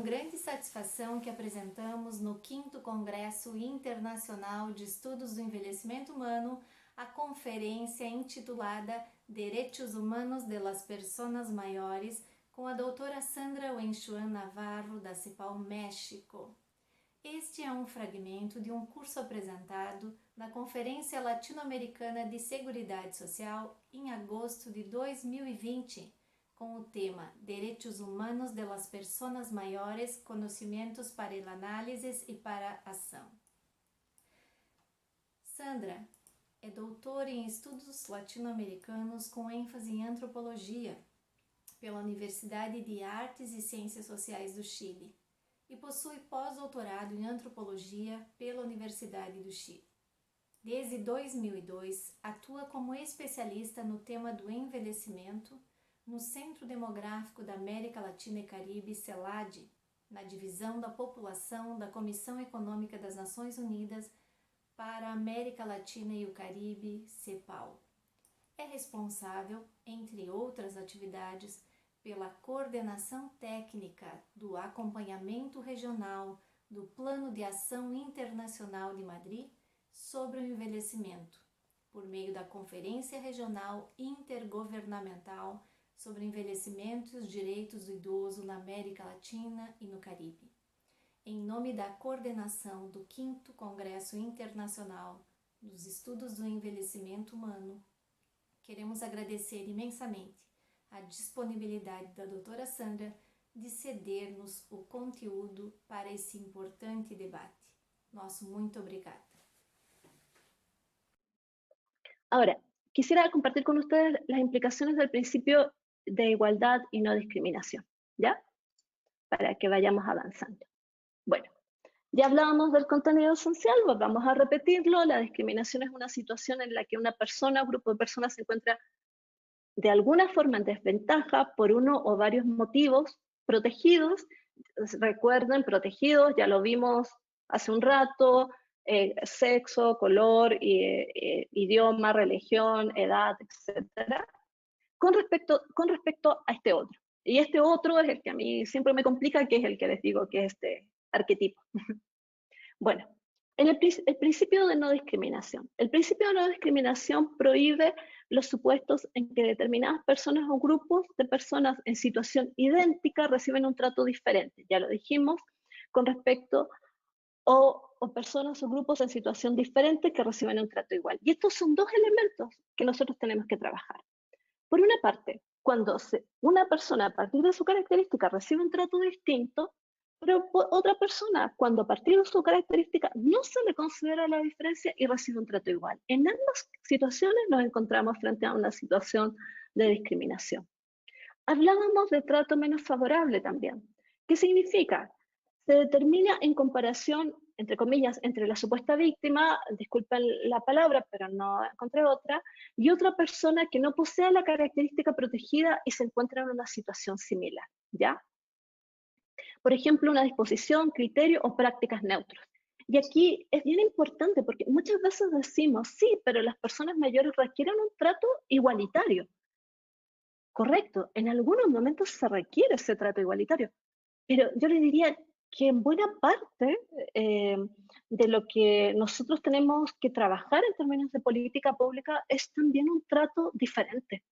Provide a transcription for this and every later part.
grande satisfação que apresentamos no 5º Congresso Internacional de Estudos do Envelhecimento Humano a conferência intitulada Derechos Humanos de las Personas Maiores, com a doutora Sandra Wenchuan Navarro, da CEPAL México. Este é um fragmento de um curso apresentado na Conferência Latino-Americana de Seguridade Social em agosto de 2020, com o tema Derechos Humanos de las Personas Maiores, Conhecimentos para el Análisis e para a Ação. Sandra é doutora em Estudos Latino-Americanos com ênfase em Antropologia pela Universidade de Artes e Ciências Sociais do Chile e possui pós-doutorado em Antropologia pela Universidade do Chile. Desde 2002, atua como especialista no tema do envelhecimento no Centro Demográfico da América Latina e Caribe, CELAD, na Divisão da População da Comissão Econômica das Nações Unidas para a América Latina e o Caribe, CEPAL. É responsável, entre outras atividades, pela coordenação técnica do acompanhamento regional do Plano de Ação Internacional de Madrid sobre o envelhecimento, por meio da Conferência Regional Intergovernamental sobre o Envelhecimento e os Direitos do Idoso na América Latina e no Caribe. Em nome da coordenação do 5º Congresso Internacional dos Estudos do Envelhecimento Humano, queremos agradecer imensamente a disponibilidade da doutora Sandra de ceder-nos o conteúdo para esse importante debate. Nosso muito obrigada. Ahora, quisiera compartir con ustedes las implicaciones del principio de igualdad y no discriminación, ¿ya? Para que vayamos avanzando. Bueno, ya hablábamos del contenido esencial, vamos a repetirlo. La discriminación es una situación en la que una persona o grupo de personas se encuentra de alguna forma en desventaja por uno o varios motivos protegidos. Recuerden, protegidos, ya lo vimos hace un rato, sexo, color, idioma, religión, edad, etc. Con respecto a este otro. Y este otro es el que a mí siempre me complica, que es el que les digo que es este arquetipo. Bueno, el principio de no discriminación. El principio de no discriminación prohíbe los supuestos en que determinadas personas o grupos de personas en situación idéntica reciben un trato diferente. Ya lo dijimos, con respecto o personas o grupos en situación diferente que reciben un trato igual. Y estos son dos elementos que nosotros tenemos que trabajar. Por una parte, cuando una persona a partir de su característica recibe un trato distinto, pero otra persona, cuando a partir de su característica no se le considera la diferencia y recibe un trato igual. En ambas situaciones nos encontramos frente a una situación de discriminación. Hablábamos de trato menos favorable también. ¿Qué significa? Se determina en comparación, entre comillas, entre la supuesta víctima, disculpen la palabra, pero no encontré otra, y otra persona que no posea la característica protegida y se encuentra en una situación similar, ¿ya? Por ejemplo, una disposición, criterio o prácticas neutros. Y aquí es bien importante porque muchas veces decimos, sí, pero las personas mayores requieren un trato igualitario. Correcto, en algunos momentos se requiere ese trato igualitario, pero yo les diría que en buena parte de lo que nosotros tenemos que trabajar en términos de política pública es también un trato diferente.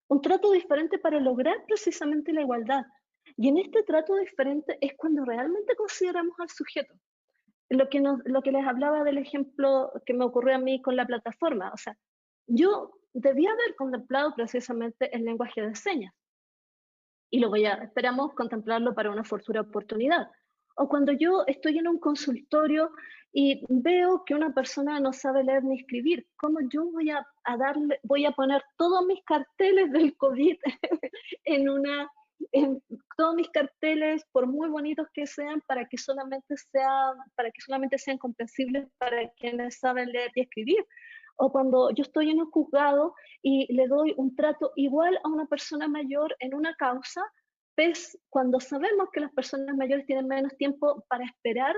Un trato diferente para lograr precisamente la igualdad. Y en este trato diferente es cuando realmente consideramos al sujeto. Lo que les hablaba del ejemplo que me ocurrió a mí con la plataforma. O sea, yo debía haber contemplado precisamente el lenguaje de señas. Y esperamos contemplarlo para una futura oportunidad. O cuando yo estoy en un consultorio y veo que una persona no sabe leer ni escribir, ¿cómo yo voy a poner todos mis carteles del COVID en todos mis carteles, por muy bonitos que sean, para que solamente sean comprensibles para quienes saben leer y escribir? O cuando yo estoy en un juzgado y le doy un trato igual a una persona mayor en una causa, pues cuando sabemos que las personas mayores tienen menos tiempo para esperar,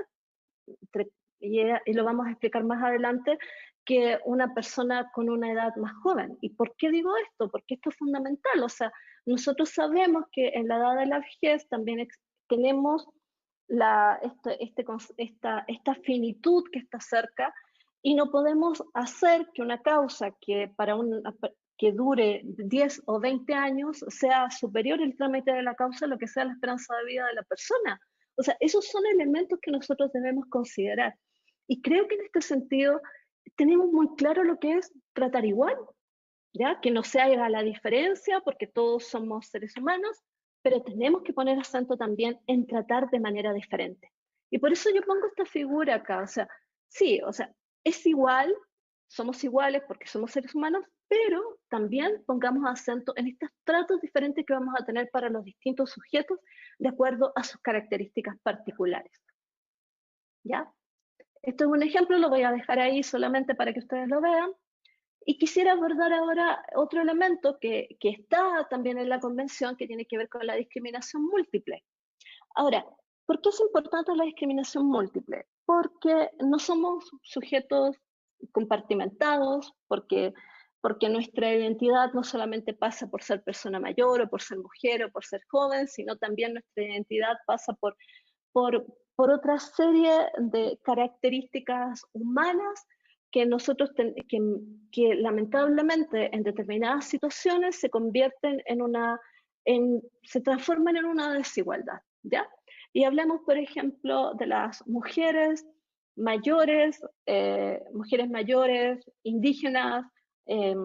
y lo vamos a explicar más adelante, que una persona con una edad más joven. ¿Y por qué digo esto? Porque esto es fundamental. O sea, nosotros sabemos que en la edad de la vejez también tenemos esta finitud que está cerca, y no podemos hacer que una causa que dure 10 o 20 años sea superior el trámite de la causa a lo que sea la esperanza de vida de la persona. O sea, esos son elementos que nosotros debemos considerar. Y creo que en este sentido tenemos muy claro lo que es tratar igual, ¿ya? Que no se haga la diferencia porque todos somos seres humanos, pero tenemos que poner acento también en tratar de manera diferente. Y por eso yo pongo esta figura acá, o sea, sí, o sea, es igual, somos iguales porque somos seres humanos, pero también pongamos acento en estos tratos diferentes que vamos a tener para los distintos sujetos de acuerdo a sus características particulares, ¿ya? Esto es un ejemplo, lo voy a dejar ahí solamente para que ustedes lo vean. Y quisiera abordar ahora otro elemento que está también en la convención, que tiene que ver con la discriminación múltiple. Ahora, ¿por qué es importante la discriminación múltiple? Porque no somos sujetos compartimentados, porque nuestra identidad no solamente pasa por ser persona mayor o por ser mujer o por ser joven, sino también nuestra identidad pasa por, por otra serie de características humanas que nosotros que lamentablemente en determinadas situaciones se convierten se transforman en una desigualdad, ¿ya? Y hablemos, por ejemplo, de las mujeres mayores, indígenas, eh,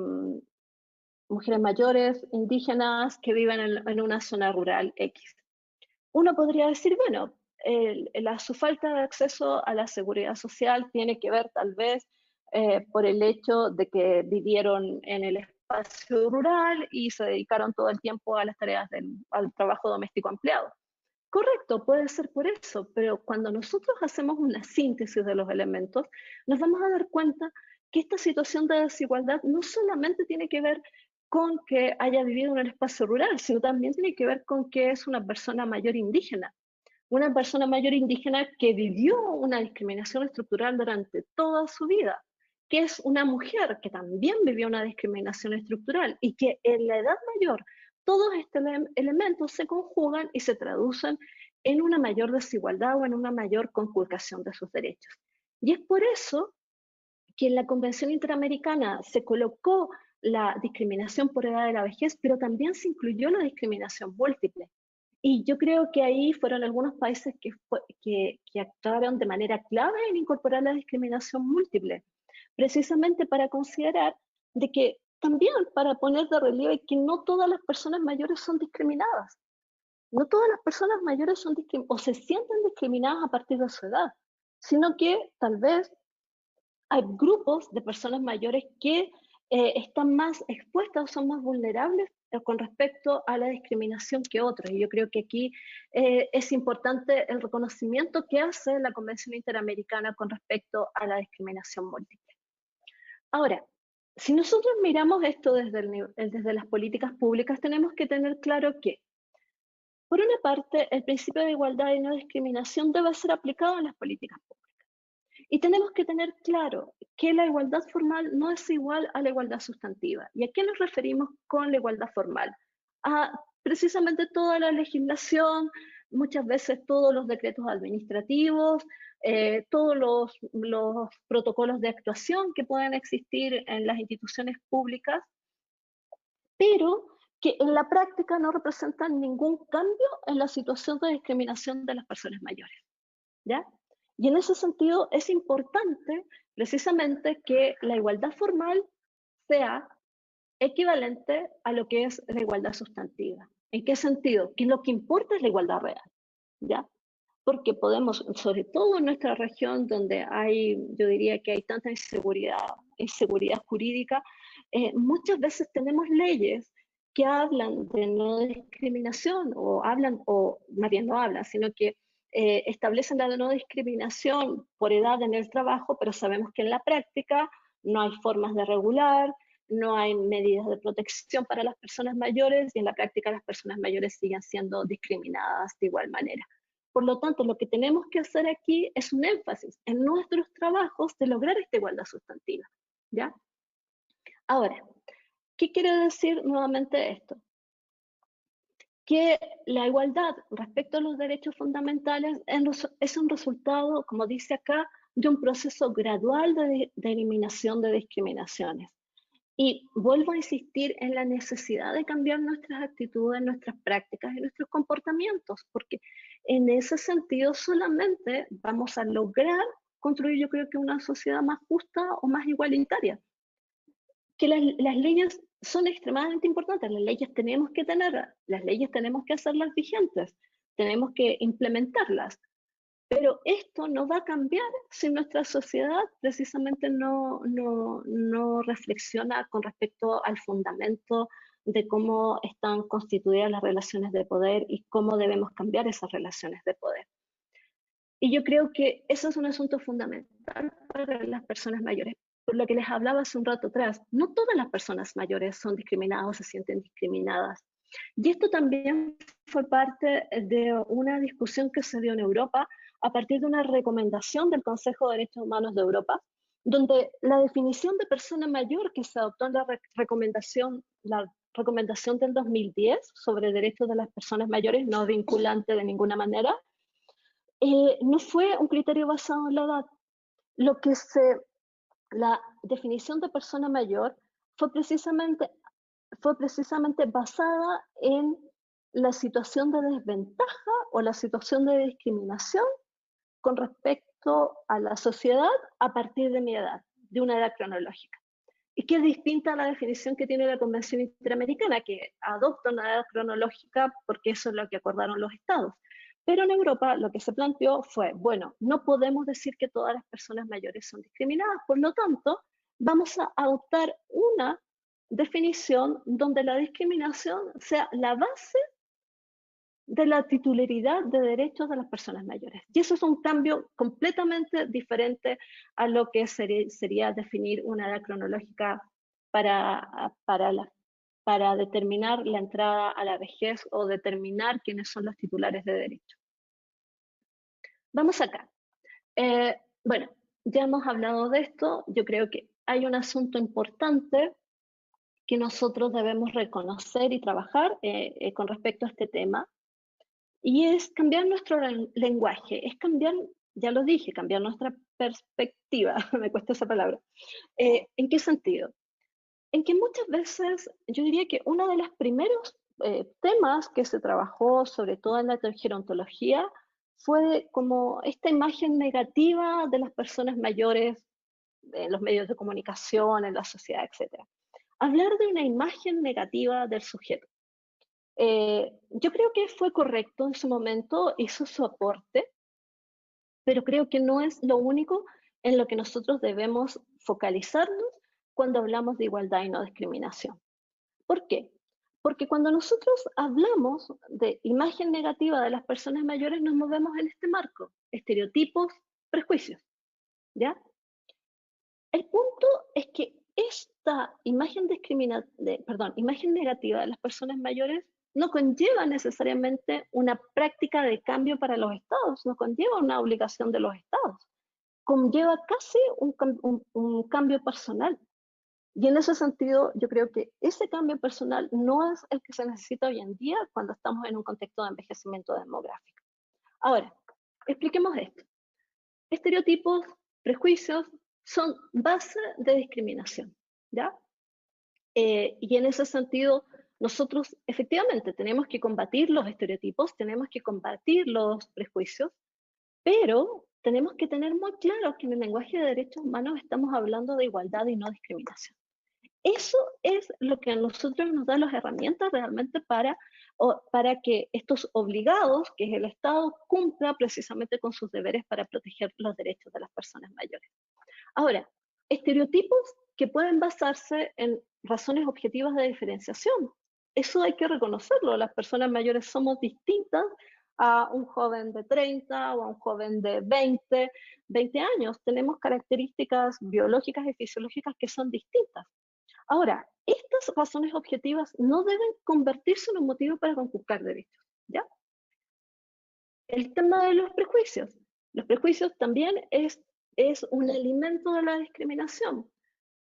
mujeres mayores, indígenas que viven en una zona rural X. Uno podría decir, bueno, su falta de acceso a la seguridad social tiene que ver tal vez por el hecho de que vivieron en el espacio rural y se dedicaron todo el tiempo a las tareas al trabajo doméstico ampliado. Correcto, puede ser por eso, pero cuando nosotros hacemos una síntesis de los elementos, nos vamos a dar cuenta que esta situación de desigualdad no solamente tiene que ver con que haya vivido en el espacio rural, sino también tiene que ver con que es una persona mayor indígena. Una persona mayor indígena que vivió una discriminación estructural durante toda su vida, que es una mujer que también vivió una discriminación estructural y que en la edad mayor todos estos elementos se conjugan y se traducen en una mayor desigualdad o en una mayor conculcación de sus derechos. Y es por eso que en la Convención Interamericana se colocó la discriminación por edad de la vejez, pero también se incluyó la discriminación múltiple. Y yo creo que ahí fueron algunos países que actuaron de manera clave en incorporar la discriminación múltiple, precisamente para considerar de que también para poner de relieve que no todas las personas mayores son discriminadas. No todas las personas mayores son o se sienten discriminadas a partir de su edad, sino que tal vez hay grupos de personas mayores que están más expuestas, son más vulnerables con respecto a la discriminación que otros. Y yo creo que aquí es importante el reconocimiento que hace la Convención Interamericana con respecto a la discriminación múltiple. Ahora, si nosotros miramos esto desde las políticas públicas, tenemos que tener claro que, por una parte, el principio de igualdad y no discriminación debe ser aplicado en las políticas públicas. Y tenemos que tener claro que la igualdad formal no es igual a la igualdad sustantiva. ¿Y a qué nos referimos con la igualdad formal? A precisamente toda la legislación, muchas veces todos los decretos administrativos, todos los protocolos de actuación que pueden existir en las instituciones públicas, pero que en la práctica no representan ningún cambio en la situación de discriminación de las personas mayores, ¿ya? Y en ese sentido es importante precisamente que la igualdad formal sea equivalente a lo que es la igualdad sustantiva. ¿En qué sentido? Que lo que importa es la igualdad real, ¿ya? Porque podemos, sobre todo en nuestra región donde yo diría que hay tanta inseguridad jurídica, muchas veces tenemos leyes que hablan de no discriminación o más bien no hablan, sino que establecen la no discriminación por edad en el trabajo, pero sabemos que en la práctica no hay formas de regular, no hay medidas de protección para las personas mayores y en la práctica las personas mayores siguen siendo discriminadas de igual manera. Por lo tanto, lo que tenemos que hacer aquí es un énfasis en nuestros trabajos de lograr esta igualdad sustantiva, ¿ya? Ahora, ¿qué quiere decir nuevamente esto? que la igualdad respecto a los derechos fundamentales es un resultado, como dice acá, de un proceso gradual de eliminación de discriminaciones. Y vuelvo a insistir en la necesidad de cambiar nuestras actitudes, nuestras prácticas y nuestros comportamientos, porque en ese sentido solamente vamos a lograr construir, yo creo que una sociedad más justa o más igualitaria. Que las leyes son extremadamente importantes, las leyes tenemos que tenerlas, las leyes tenemos que hacerlas vigentes, tenemos que implementarlas, pero esto no va a cambiar si nuestra sociedad precisamente no reflexiona con respecto al fundamento de cómo están constituidas las relaciones de poder y cómo debemos cambiar esas relaciones de poder. Y yo creo que eso es un asunto fundamental para las personas mayores. Por lo que les hablaba hace un rato atrás, no todas las personas mayores son discriminadas o se sienten discriminadas. Y esto también fue parte de una discusión que se dio en Europa a partir de una recomendación del Consejo de Derechos Humanos de Europa, donde la definición de persona mayor que se adoptó en la recomendación del 2010 sobre derechos de las personas mayores, no vinculante de ninguna manera, no fue un criterio basado en la edad. La definición de persona mayor fue precisamente basada en la situación de desventaja o la situación de discriminación con respecto a la sociedad a partir de mi edad, de una edad cronológica. Y que es distinta a la definición que tiene la Convención Interamericana, que adopta una edad cronológica porque eso es lo que acordaron los estados. Pero en Europa lo que se planteó fue, bueno, no podemos decir que todas las personas mayores son discriminadas, por lo tanto, vamos a adoptar una definición donde la discriminación sea la base de la titularidad de derechos de las personas mayores. Y eso es un cambio completamente diferente a lo que sería definir una edad cronológica para determinar la entrada a la vejez o determinar quiénes son los titulares de derechos. Vamos acá. Bueno, ya hemos hablado de esto. Yo creo que hay un asunto importante que nosotros debemos reconocer y trabajar con respecto a este tema. Y es cambiar nuestro lenguaje, es cambiar, ya lo dije, cambiar nuestra perspectiva, me cuesta esa palabra. ¿En qué sentido? En que muchas veces, yo diría que uno de los primeros temas que se trabajó, sobre todo en la gerontología, fue como esta imagen negativa de las personas mayores en los medios de comunicación, en la sociedad, etc. Hablar de una imagen negativa del sujeto. Yo creo que fue correcto en su momento, hizo su aporte, pero creo que no es lo único en lo que nosotros debemos focalizarnos cuando hablamos de igualdad y no discriminación. ¿Por qué? Porque cuando nosotros hablamos de imagen negativa de las personas mayores, nos movemos en este marco, estereotipos, prejuicios, ¿ya? El punto es que esta imagen imagen negativa de las personas mayores no conlleva necesariamente una práctica de cambio para los estados, no conlleva una obligación de los estados, conlleva casi un cambio personal. Y en ese sentido, yo creo que ese cambio personal no es el que se necesita hoy en día cuando estamos en un contexto de envejecimiento demográfico. Ahora, expliquemos esto. Estereotipos, prejuicios, son base de discriminación, ¿ya? Y en ese sentido, nosotros efectivamente tenemos que combatir los estereotipos, tenemos que combatir los prejuicios, pero tenemos que tener muy claro que en el lenguaje de derechos humanos estamos hablando de igualdad y no discriminación. Eso es lo que a nosotros nos da las herramientas realmente para que estos obligados, que es el Estado, cumpla precisamente con sus deberes para proteger los derechos de las personas mayores. Ahora, estereotipos que pueden basarse en razones objetivas de diferenciación. Eso hay que reconocerlo. Las personas mayores somos distintas a un joven de 30 o a un joven de 20 años. Tenemos características biológicas y fisiológicas que son distintas. Ahora, estas razones objetivas no deben convertirse en un motivo para conculcar derechos, ¿ya? El tema de los prejuicios. Los prejuicios también es un alimento de la discriminación,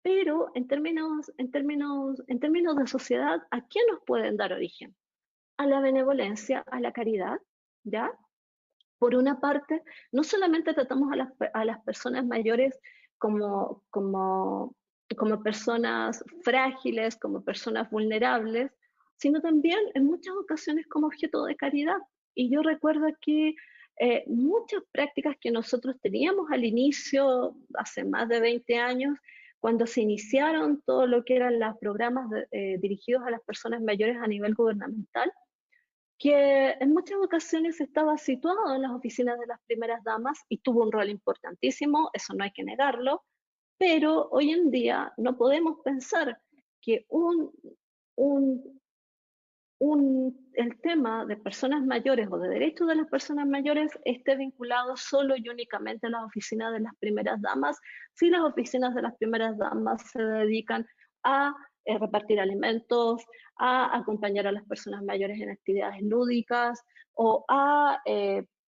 pero en términos de sociedad, ¿a qué nos pueden dar origen? a la benevolencia, a la caridad, ¿ya? Por una parte, no solamente tratamos a las personas mayores como personas frágiles, como personas vulnerables, sino también en muchas ocasiones como objeto de caridad. Y yo recuerdo aquí muchas prácticas que nosotros teníamos al inicio, hace más de 20 años, cuando se iniciaron todo lo que eran los programas dirigidos a las personas mayores a nivel gubernamental, que en muchas ocasiones estaba situado en las oficinas de las primeras damas y tuvo un rol importantísimo, eso no hay que negarlo, pero hoy en día no podemos pensar que un, el tema de personas mayores o de derechos de las personas mayores esté vinculado solo y únicamente a las oficinas de las primeras damas, si las oficinas de las primeras damas se dedican a repartir alimentos, a acompañar a las personas mayores en actividades lúdicas o a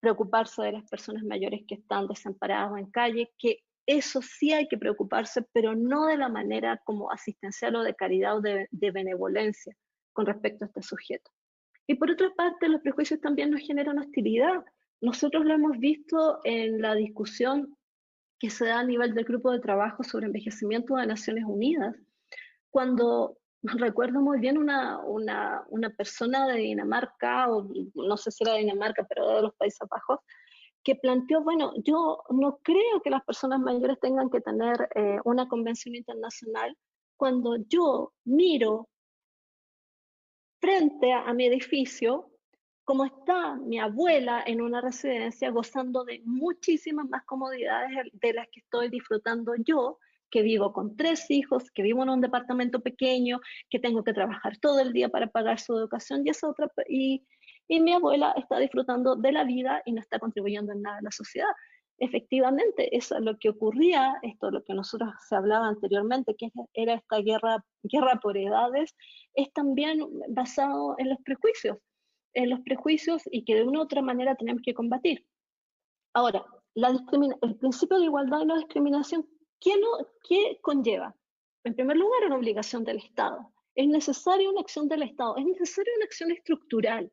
preocuparse de las personas mayores que están desamparadas o en calle, que eso sí hay que preocuparse, pero no de la manera como asistencial o de caridad o de benevolencia con respecto a este sujeto. Y por otra parte, los prejuicios también nos generan hostilidad. Nosotros lo hemos visto en la discusión que se da a nivel del grupo de trabajo sobre envejecimiento de Naciones Unidas, cuando recuerdo muy bien una persona de Dinamarca, o no sé si era de Dinamarca, pero de los Países Bajos, que planteó, bueno, yo no creo que las personas mayores tengan que tener una convención internacional cuando yo miro frente a mi edificio como está mi abuela en una residencia gozando de muchísimas más comodidades de las que estoy disfrutando yo, que vivo con 3 hijos, que vivo en un departamento pequeño, que tengo que trabajar todo el día para pagar su educación y mi abuela está disfrutando de la vida y no está contribuyendo en nada a la sociedad. Efectivamente, eso es lo que ocurría, esto es lo que nosotros se hablaba anteriormente, que era esta guerra por edades, es también basado en los prejuicios y que de una u otra manera tenemos que combatir. Ahora, el principio de igualdad y no discriminación, ¿qué conlleva? En primer lugar, una obligación del Estado. Es necesaria una acción del Estado, es necesaria una acción estructural.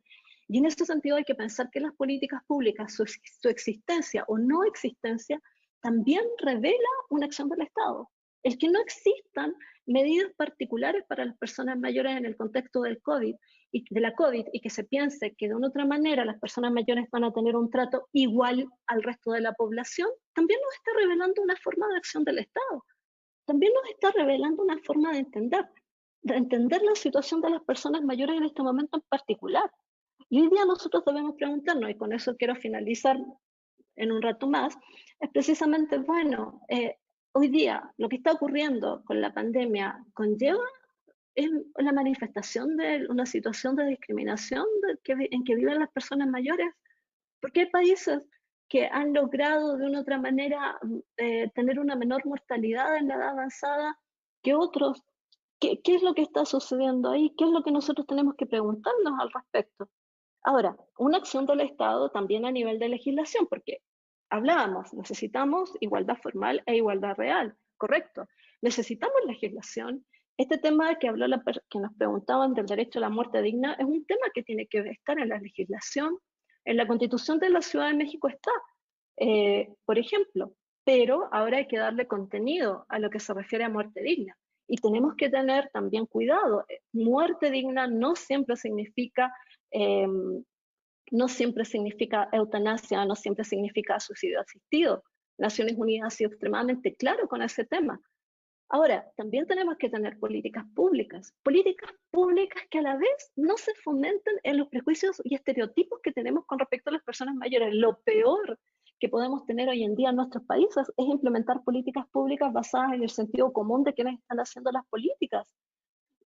Y en este sentido hay que pensar que las políticas públicas, su existencia o no existencia, también revela una acción del Estado. El que no existan medidas particulares para las personas mayores en el contexto del COVID de la COVID y que se piense que de una otra manera las personas mayores van a tener un trato igual al resto de la población, también nos está revelando una forma de acción del Estado. También nos está revelando una forma de entender la situación de las personas mayores en este momento en particular. Y hoy día nosotros debemos preguntarnos, y con eso quiero finalizar en un rato más, es precisamente, bueno, hoy día lo que está ocurriendo con la pandemia conlleva es la manifestación de una situación de discriminación en que viven las personas mayores, porque hay países que han logrado de una u otra manera tener una menor mortalidad en la edad avanzada que otros. ¿Qué es lo que está sucediendo ahí? ¿Qué es lo que nosotros tenemos que preguntarnos al respecto? Ahora, una acción del Estado también a nivel de legislación, porque hablábamos, necesitamos igualdad formal e igualdad real, correcto. Necesitamos legislación. Este tema que que nos preguntaban del derecho a la muerte digna es un tema que tiene que estar en la legislación. En la Constitución de la Ciudad de México está, por ejemplo, pero ahora hay que darle contenido a lo que se refiere a muerte digna. Y tenemos que tener también cuidado. Muerte digna no siempre significa no siempre significa eutanasia, no siempre significa suicidio asistido. Naciones Unidas ha sido extremadamente claro con ese tema. Ahora, también tenemos que tener políticas públicas que a la vez no se fomenten en los prejuicios y estereotipos que tenemos con respecto a las personas mayores. Lo peor que podemos tener hoy en día en nuestros países es implementar políticas públicas basadas en el sentido común de quienes están haciendo las políticas,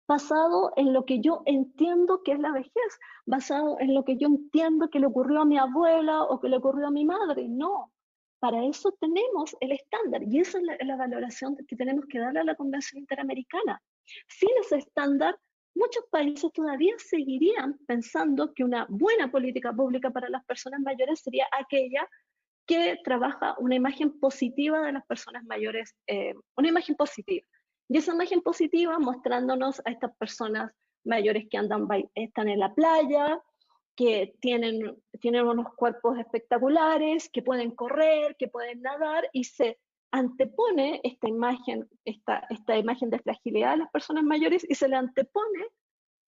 basado en lo que yo entiendo que es la vejez, basado en lo que yo entiendo que le ocurrió a mi abuela o que le ocurrió a mi madre. No, para eso tenemos el estándar y esa es la valoración que tenemos que darle a la Convención Interamericana. Sin ese estándar, muchos países todavía seguirían pensando que una buena política pública para las personas mayores sería aquella que trabaja una imagen positiva de las personas mayores, una imagen positiva. Y esa imagen positiva mostrándonos a estas personas mayores que están en la playa, que tienen unos cuerpos espectaculares, que pueden correr, que pueden nadar, y se antepone esta imagen de fragilidad de las personas mayores y se le antepone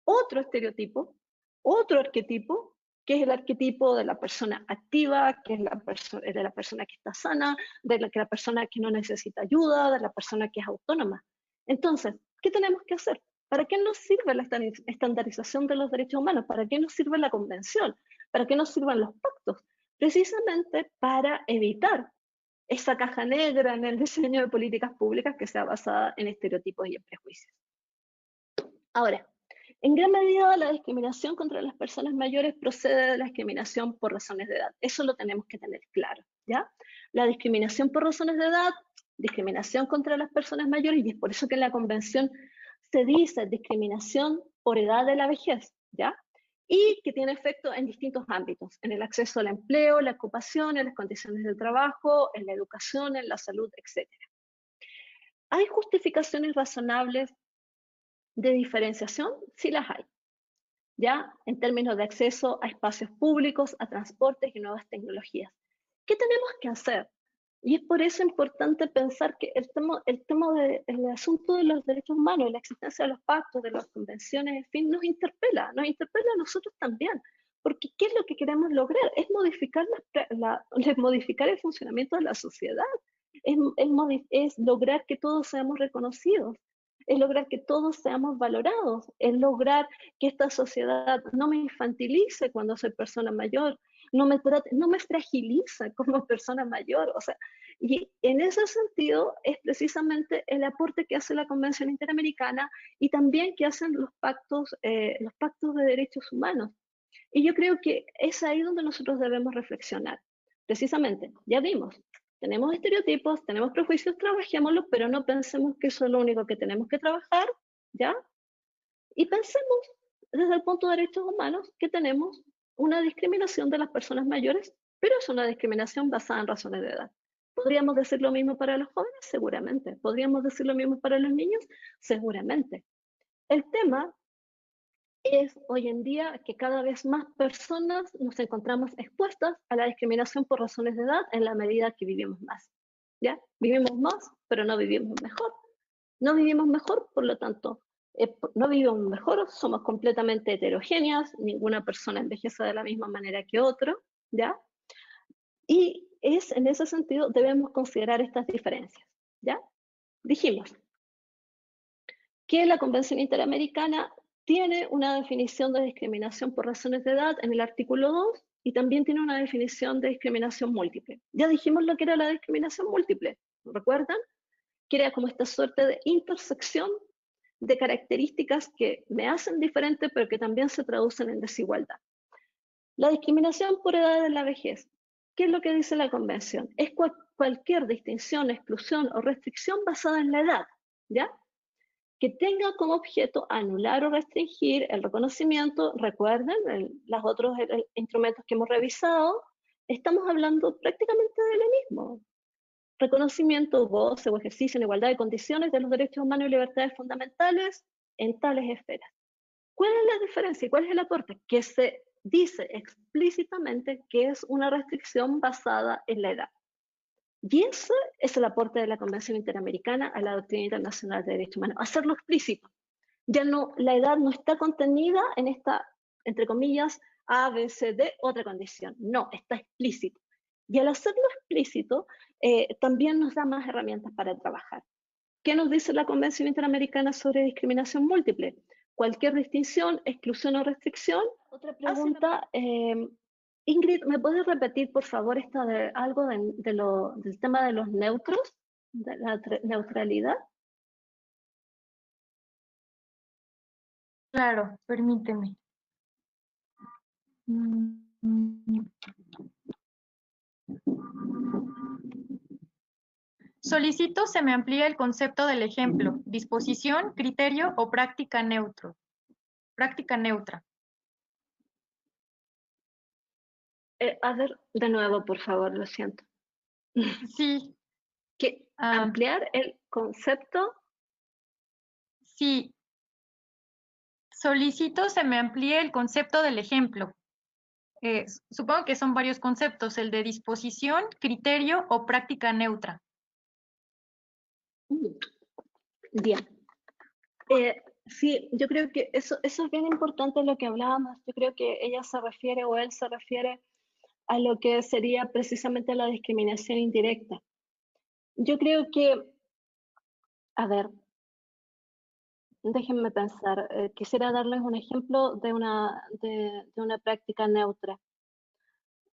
otro estereotipo, otro arquetipo, que es el arquetipo de la persona activa, que es de la persona que está sana, de la persona que no necesita ayuda, de la persona que es autónoma. Entonces, ¿qué tenemos que hacer? ¿Para qué nos sirve la estandarización de los derechos humanos? ¿Para qué nos sirve la convención? ¿Para qué nos sirven los pactos? Precisamente para evitar esa caja negra en el diseño de políticas públicas que sea basada en estereotipos y en prejuicios. Ahora, en gran medida la discriminación contra las personas mayores procede de la discriminación por razones de edad. Eso lo tenemos que tener claro, ¿ya? La discriminación por razones de edad, discriminación contra las personas mayores, y es por eso que en la convención se dice discriminación por edad de la vejez, ¿ya? Y que tiene efecto en distintos ámbitos, en el acceso al empleo, la ocupación, en las condiciones de trabajo, en la educación, en la salud, etc. ¿Hay justificaciones razonables de diferenciación? Sí las hay, ¿ya? En términos de acceso a espacios públicos, a transportes y nuevas tecnologías. ¿Qué tenemos que hacer? Y es por eso importante pensar que el asunto de los derechos humanos, de la existencia de los pactos, de las convenciones, en fin, nos interpela a nosotros también. Porque ¿qué es lo que queremos lograr? Es modificar, modificar el funcionamiento de la sociedad, es lograr que todos seamos reconocidos, es lograr que todos seamos valorados, es lograr que esta sociedad no me infantilice cuando soy persona mayor, no me fragiliza como persona mayor. O sea, y en ese sentido es precisamente el aporte que hace la Convención Interamericana y también que hacen los pactos de derechos humanos. Y yo creo que es ahí donde nosotros debemos reflexionar. Precisamente, ya vimos, tenemos estereotipos, tenemos prejuicios, trabajémoslos, pero no pensemos que eso es lo único que tenemos que trabajar, ¿ya? Y pensemos desde el punto de derechos humanos que tenemos una discriminación de las personas mayores, pero es una discriminación basada en razones de edad. ¿Podríamos decir lo mismo para los jóvenes? Seguramente. ¿Podríamos decir lo mismo para los niños? Seguramente. El tema es hoy en día que cada vez más personas nos encontramos expuestas a la discriminación por razones de edad en la medida que vivimos más. ¿Ya? Vivimos más, pero no vivimos mejor. No vivimos mejor, por lo tanto, no vivimos mejor, somos completamente heterogéneas, ninguna persona envejece de la misma manera que otro, ¿ya? Y en ese sentido debemos considerar estas diferencias, ¿ya? Dijimos que la Convención Interamericana tiene una definición de discriminación por razones de edad en el artículo 2 y también tiene una definición de discriminación múltiple. Ya dijimos lo que era la discriminación múltiple, ¿recuerdan? Que era como esta suerte de intersección de características que me hacen diferente, pero que también se traducen en desigualdad. La discriminación por edad de la vejez. ¿Qué es lo que dice la Convención? Es cualquier distinción, exclusión o restricción basada en la edad, ¿ya? Que tenga como objeto anular o restringir el reconocimiento. Recuerden, los otros instrumentos que hemos revisado, estamos hablando prácticamente de lo mismo. Reconocimiento, goce o ejercicio en igualdad de condiciones de los derechos humanos y libertades fundamentales en tales esferas. ¿Cuál es la diferencia y cuál es el aporte? Que se dice explícitamente que es una restricción basada en la edad. Y ese es el aporte de la Convención Interamericana a la doctrina internacional de derechos humanos, hacerlo explícito. Ya no, la edad no está contenida en esta, entre comillas, A, B, C, D, otra condición. No, está explícito. Y al hacerlo explícito, también nos da más herramientas para trabajar. ¿Qué nos dice la Convención Interamericana sobre discriminación múltiple? Cualquier distinción, exclusión o restricción. Otra pregunta, Ingrid, ¿me puedes repetir, por favor, algo del tema de los neutros, de la neutralidad? Claro, permíteme. Solicito se me amplíe el concepto del ejemplo, disposición, criterio o práctica neutro. Práctica neutra. A ver, de nuevo, por favor, lo siento. Sí. Ampliar el concepto. Sí. Solicito se me amplíe el concepto del ejemplo, Supongo que son varios conceptos, el de disposición, criterio o práctica neutra. Bien. Sí, yo creo que eso es bien importante lo que hablábamos. Yo creo que ella se refiere o él se refiere a lo que sería precisamente la discriminación indirecta. Yo creo que, a ver, déjenme pensar, quisiera darles un ejemplo de una práctica neutra.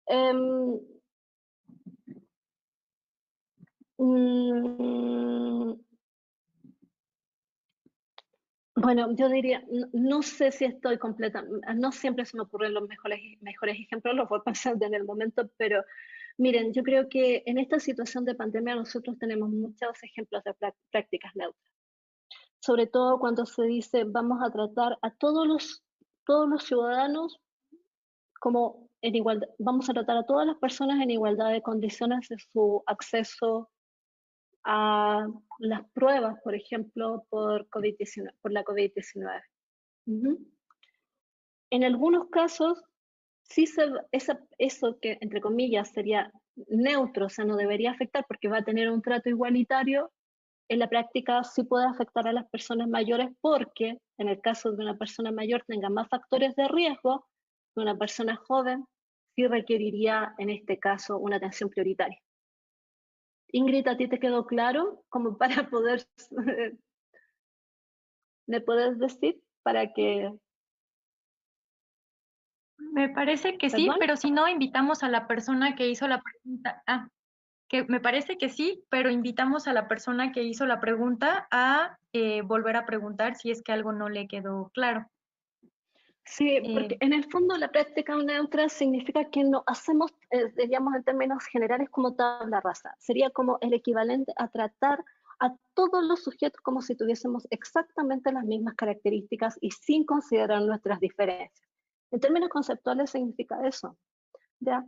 Em, mm, bueno, yo diría, no sé si estoy completa, no siempre se me ocurren los mejores ejemplos, los voy pensando en el momento, pero miren, yo creo que en esta situación de pandemia nosotros tenemos muchos ejemplos de prácticas neutras. Sobre todo cuando se dice vamos a tratar a todos los ciudadanos como en igualdad, vamos a tratar a todas las personas en igualdad de condiciones de su acceso a las pruebas, por ejemplo, por la COVID-19. En algunos casos, sí eso que, entre comillas, sería neutro, o sea, no debería afectar porque va a tener un trato igualitario, en la práctica sí puede afectar a las personas mayores porque en el caso de una persona mayor tenga más factores de riesgo que una persona joven, sí requeriría en este caso una atención prioritaria. Ingrid, ¿a ti te quedó claro? Como para poder, ¿me puedes decir? Para que, Me parece que sí, ¿perdón? pero si no, invitamos a la persona que hizo la pregunta. Que me parece que sí, pero invitamos a la persona que hizo la pregunta a volver a preguntar si es que algo no le quedó claro. Sí, porque Eh, en el fondo la práctica neutra significa que no hacemos, diríamos en términos generales, como tabla rasa. Sería como el equivalente a tratar a todos los sujetos como si tuviésemos exactamente las mismas características y sin considerar nuestras diferencias. En términos conceptuales significa eso. ¿Ya?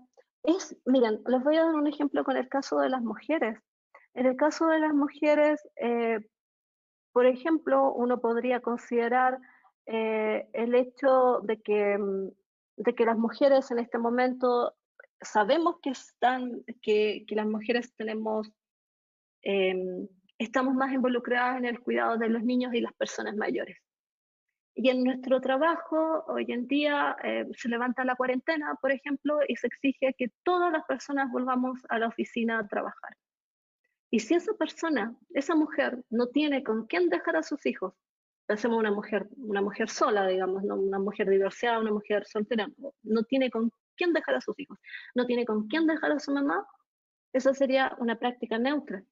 Miren, les voy a dar un ejemplo con el caso de las mujeres. En el caso de las mujeres, por ejemplo, uno podría considerar el hecho de que las mujeres en este momento sabemos que las mujeres estamos más involucradas en el cuidado de los niños y las personas mayores. Y en nuestro trabajo, hoy en día, se levanta la cuarentena, por ejemplo, y se exige que todas las personas volvamos a la oficina a trabajar. Y si esa mujer, no tiene con quién dejar a sus hijos, pensemos una mujer sola, digamos, no una mujer divorciada, una mujer soltera, no tiene con quién dejar a sus hijos, no tiene con quién dejar a su mamá, esa sería una práctica neutra,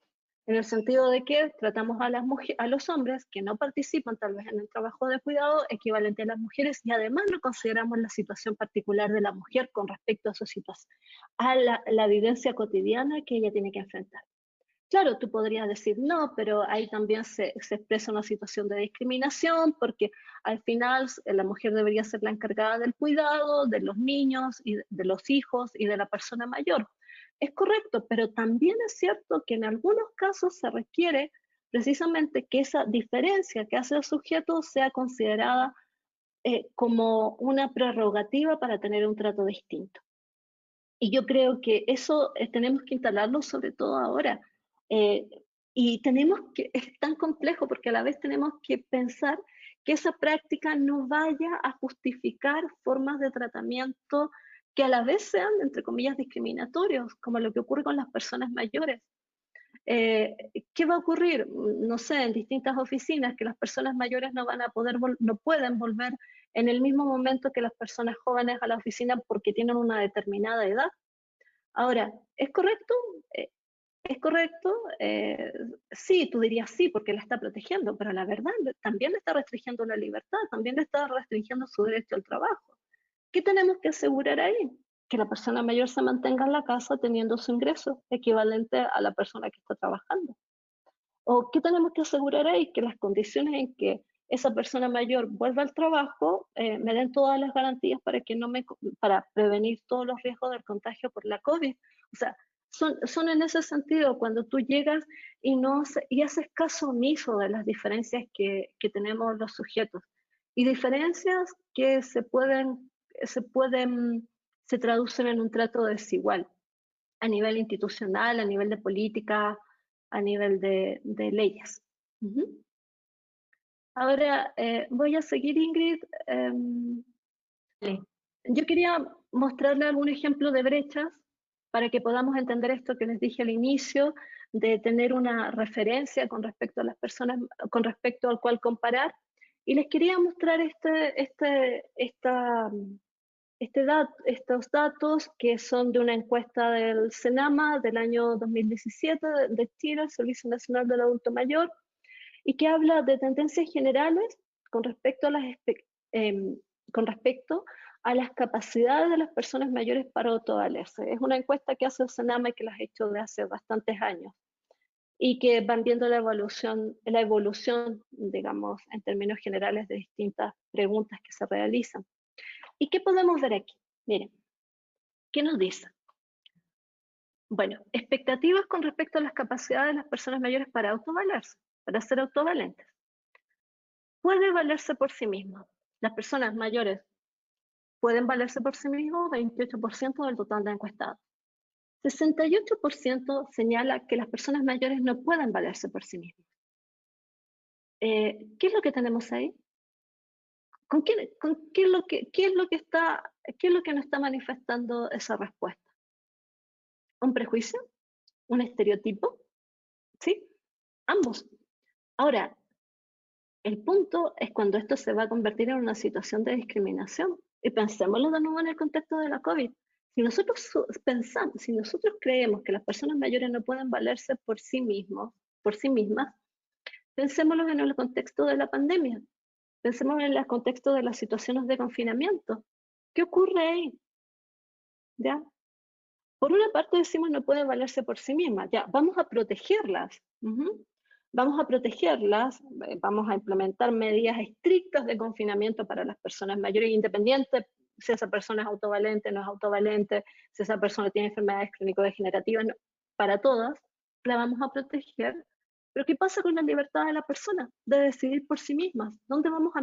en el sentido de que tratamos a los hombres que no participan tal vez en el trabajo de cuidado equivalente a las mujeres y además no consideramos la situación particular de la mujer con respecto a su situación, a la vivencia cotidiana que ella tiene que enfrentar. Claro, tú podrías decir, no, pero ahí también se expresa una situación de discriminación porque al final la mujer debería ser la encargada del cuidado de los niños y de los hijos y de la persona mayor. Es correcto, pero también es cierto que en algunos casos se requiere precisamente que esa diferencia que hace el sujeto sea considerada como una prerrogativa para tener un trato distinto. Y yo creo que eso tenemos que instalarlo sobre todo ahora. Eh, y es tan complejo porque a la vez tenemos que pensar que esa práctica no vaya a justificar formas de tratamiento que a la vez sean, entre comillas, discriminatorios, como lo que ocurre con las personas mayores. ¿Qué va a ocurrir? No sé, en distintas oficinas, que las personas mayores no van a no pueden volver en el mismo momento que las personas jóvenes a la oficina porque tienen una determinada edad. Ahora, ¿es correcto? ¿Es correcto? Sí, tú dirías sí, porque la está protegiendo, pero la verdad también le está restringiendo la libertad, también le está restringiendo su derecho al trabajo. ¿Qué tenemos que asegurar ahí? Que la persona mayor se mantenga en la casa teniendo su ingreso equivalente a la persona que está trabajando. ¿O qué tenemos que asegurar ahí? Que las condiciones en que esa persona mayor vuelva al trabajo me den todas las garantías para prevenir todos los riesgos del contagio por la COVID. O sea, son en ese sentido cuando tú llegas y haces caso omiso de las diferencias que tenemos los sujetos. Y diferencias que se pueden se traducen en un trato desigual a nivel institucional, a nivel de política, a nivel de leyes. Ahora voy a seguir, Ingrid. Sí. Yo quería mostrarle algún ejemplo de brechas para que podamos entender esto que les dije al inicio, de tener una referencia con respecto a las personas, con respecto al cual comparar. Y les quería mostrar estos datos que son de una encuesta del CENAMA del año 2017 de Chile, el Servicio Nacional del Adulto Mayor, y que habla de tendencias generales con respecto a las capacidades de las personas mayores para autovalerse. Es una encuesta que hace el CENAMA y que las ha hecho de hace bastantes años y que van viendo la evolución, digamos, en términos generales de distintas preguntas que se realizan. ¿Y qué podemos ver aquí? Miren, ¿qué nos dice? Bueno, expectativas con respecto a las capacidades de las personas mayores para autovalerse, para ser autovalentes. Puede valerse por sí misma. Las personas mayores pueden valerse por sí mismos, 28% del total de encuestados. 68% señala que las personas mayores no pueden valerse por sí mismas. ¿Qué es lo que tenemos ahí? ¿Qué es lo que nos está manifestando esa respuesta? ¿Un prejuicio? ¿Un estereotipo? ¿Sí? Ambos. Ahora, el punto es cuando esto se va a convertir en una situación de discriminación. Y pensémoslo de nuevo en el contexto de la COVID. Si nosotros creemos que las personas mayores no pueden valerse por sí mismas, pensémoslo en el contexto de la pandemia. Pensemos en el contexto de las situaciones de confinamiento. ¿Qué ocurre ahí? ¿Ya? Por una parte decimos no pueden valerse por sí mismas. Ya, vamos a protegerlas. Vamos a protegerlas, vamos a implementar medidas estrictas de confinamiento para las personas mayores, independiente si esa persona es autovalente, no es autovalente, si esa persona tiene enfermedades crónico-degenerativas, no, para todas la vamos a proteger. Pero ¿qué pasa con la libertad de la persona de decidir por sí mismas? ¿Dónde vamos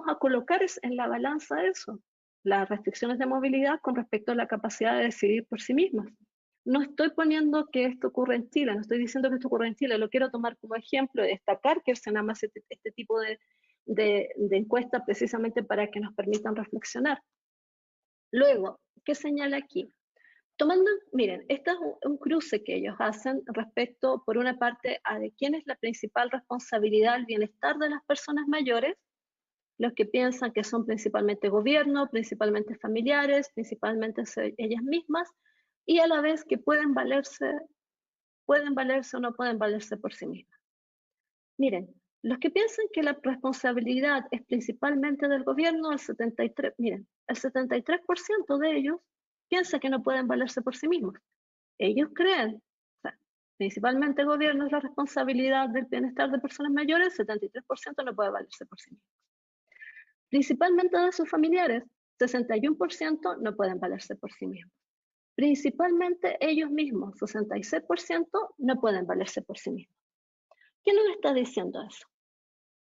a colocar en la balanza eso? Las restricciones de movilidad con respecto a la capacidad de decidir por sí mismas. No estoy poniendo que esto ocurra en Chile, no estoy diciendo que esto ocurra en Chile, lo quiero tomar como ejemplo y destacar que el CENAMA hace este tipo de encuestas precisamente para que nos permitan reflexionar. Luego, ¿qué señala aquí? Miren, este es un cruce que ellos hacen respecto, por una parte, a de quién es la principal responsabilidad del bienestar de las personas mayores, los que piensan que son principalmente gobierno, principalmente familiares, principalmente ellas mismas, y a la vez que pueden valerse o no pueden valerse por sí mismas. Miren, los que piensan que la responsabilidad es principalmente del gobierno, el 73% de ellos piensa que no pueden valerse por sí mismos. Ellos creen, principalmente el gobierno es la responsabilidad del bienestar de personas mayores, el 73% no puede valerse por sí mismos. Principalmente de sus familiares, 61% no pueden valerse por sí mismos. Principalmente ellos mismos, 66% no pueden valerse por sí mismos. ¿Quién nos está diciendo eso?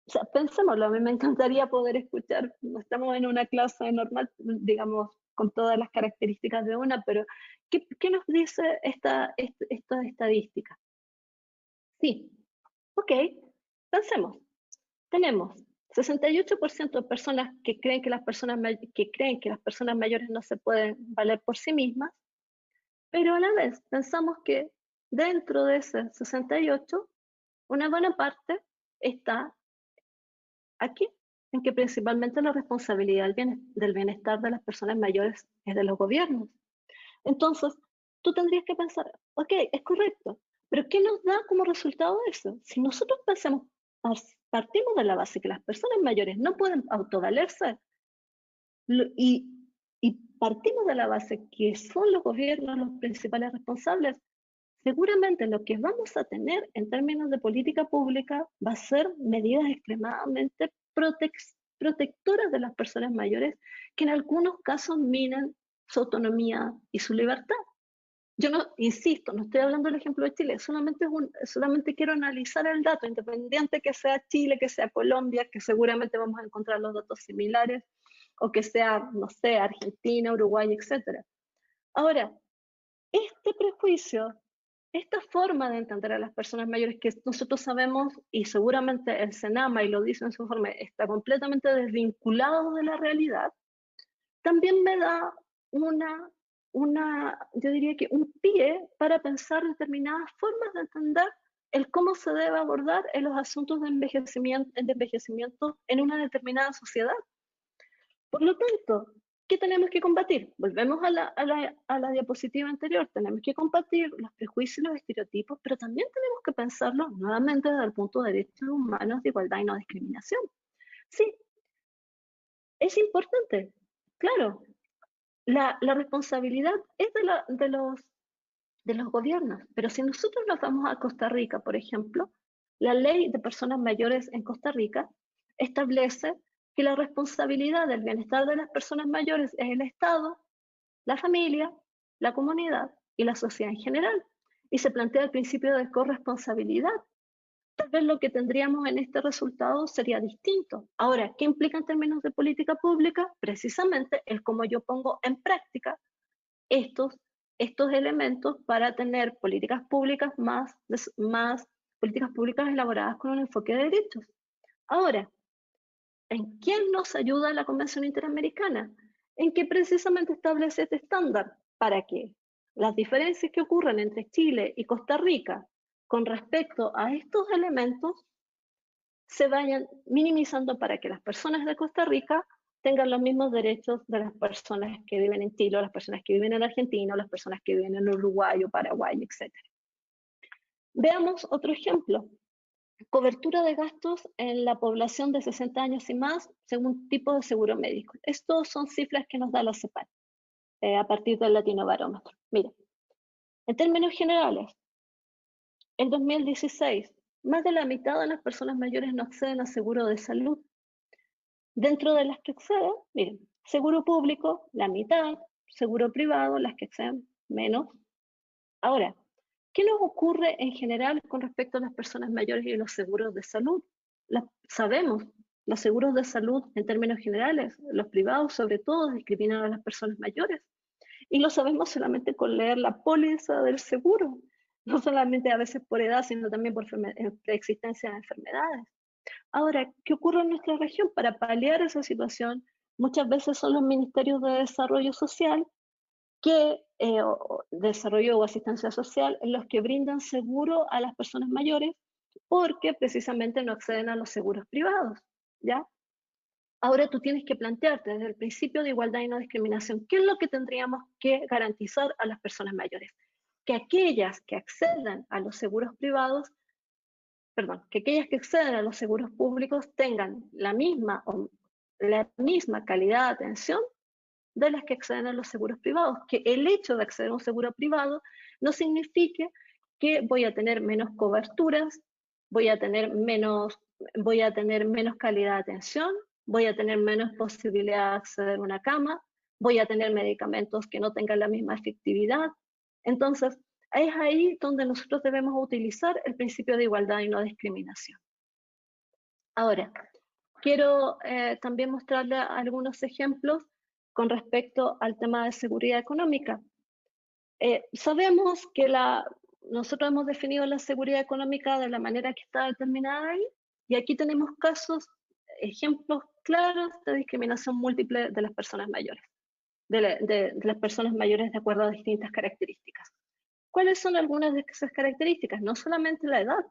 O sea, pensémoslo, a mí me encantaría poder escuchar, no estamos en una clase normal, digamos, con todas las características de una, pero ¿qué nos dice esta estadística? Sí, ok, pensemos, tenemos 68% de personas que creen que las personas mayores no se pueden valer por sí mismas, pero a la vez pensamos que dentro de ese 68, una buena parte está aquí, en que principalmente la responsabilidad del bienestar de las personas mayores es de los gobiernos. Entonces, tú tendrías que pensar, ok, es correcto, pero ¿qué nos da como resultado eso? Si nosotros partimos de la base que las personas mayores no pueden autovalerse y partimos de la base que son los gobiernos los principales responsables, seguramente lo que vamos a tener en términos de política pública va a ser medidas extremadamente protectoras de las personas mayores que en algunos casos minan su autonomía y su libertad. Yo no, insisto, no estoy hablando del ejemplo de Chile, solamente quiero analizar el dato, independiente que sea Chile, que sea Colombia, que seguramente vamos a encontrar los datos similares, o que sea, no sé, Argentina, Uruguay, etc. Ahora, este prejuicio, esta forma de entender a las personas mayores que nosotros sabemos, y seguramente el Senama, y lo dice en su informe, está completamente desvinculado de la realidad, también me da yo diría que un pie para pensar determinadas formas de entender el cómo se debe abordar en los asuntos de envejecimiento en una determinada sociedad. Por lo tanto, ¿qué tenemos que combatir? Volvemos a la diapositiva anterior. Tenemos que combatir los prejuicios y los estereotipos, pero también tenemos que pensarlo nuevamente desde el punto de derechos humanos, de igualdad y no discriminación. Sí, es importante, claro. La responsabilidad es de los gobiernos, pero si nosotros nos vamos a Costa Rica, por ejemplo, la ley de personas mayores en Costa Rica establece que la responsabilidad del bienestar de las personas mayores es el Estado, la familia, la comunidad y la sociedad en general. Y se plantea el principio de corresponsabilidad. Tal vez lo que tendríamos en este resultado sería distinto. Ahora, ¿qué implica en términos de política pública? Precisamente el cómo yo pongo en práctica estos elementos para tener políticas públicas políticas públicas elaboradas con un enfoque de derechos. Ahora, ¿en quién nos ayuda la Convención Interamericana? En que precisamente establece este estándar para que las diferencias que ocurren entre Chile y Costa Rica con respecto a estos elementos se vayan minimizando para que las personas de Costa Rica tengan los mismos derechos de las personas que viven en Chile, o las personas que viven en Argentina, o las personas que viven en Uruguay o Paraguay, etc. Veamos otro ejemplo. Cobertura de gastos en la población de 60 años y más según tipo de seguro médico. Estos son cifras que nos da la CEPAL a partir del Latinobarómetro. Miren, en términos generales, en 2016, más de la mitad de las personas mayores no acceden a seguro de salud. Dentro de las que acceden, miren, seguro público, la mitad, seguro privado, las que acceden menos. Ahora, ¿qué nos ocurre en general con respecto a las personas mayores y los seguros de salud? Sabemos, los seguros de salud en términos generales, los privados sobre todo, discriminan a las personas mayores. Y lo sabemos solamente con leer la póliza del seguro, no solamente a veces por edad, sino también por preexistencia de enfermedades. Ahora, ¿qué ocurre en nuestra región? Para paliar esa situación, muchas veces son los ministerios de desarrollo social desarrollo o asistencia social, en los que brindan seguro a las personas mayores porque precisamente no acceden a los seguros privados, ¿ya? Ahora tú tienes que plantearte desde el principio de igualdad y no discriminación, ¿qué es lo que tendríamos que garantizar a las personas mayores? Que aquellas que accedan a los seguros privados, que aquellas que acceden a los seguros públicos tengan la misma calidad de atención de las que acceden a los seguros privados, que el hecho de acceder a un seguro privado no signifique que voy a tener menos coberturas, voy a tener menos calidad de atención, voy a tener menos posibilidad de acceder a una cama, voy a tener medicamentos que no tengan la misma efectividad. Entonces, es ahí donde nosotros debemos utilizar el principio de igualdad y no discriminación. Ahora, quiero también mostrarle algunos ejemplos con respecto al tema de seguridad económica. Sabemos que nosotros hemos definido la seguridad económica de la manera que está determinada ahí, y aquí tenemos ejemplos claros de discriminación múltiple de las personas mayores, de las personas mayores de acuerdo a distintas características. ¿Cuáles son algunas de esas características? No solamente la edad,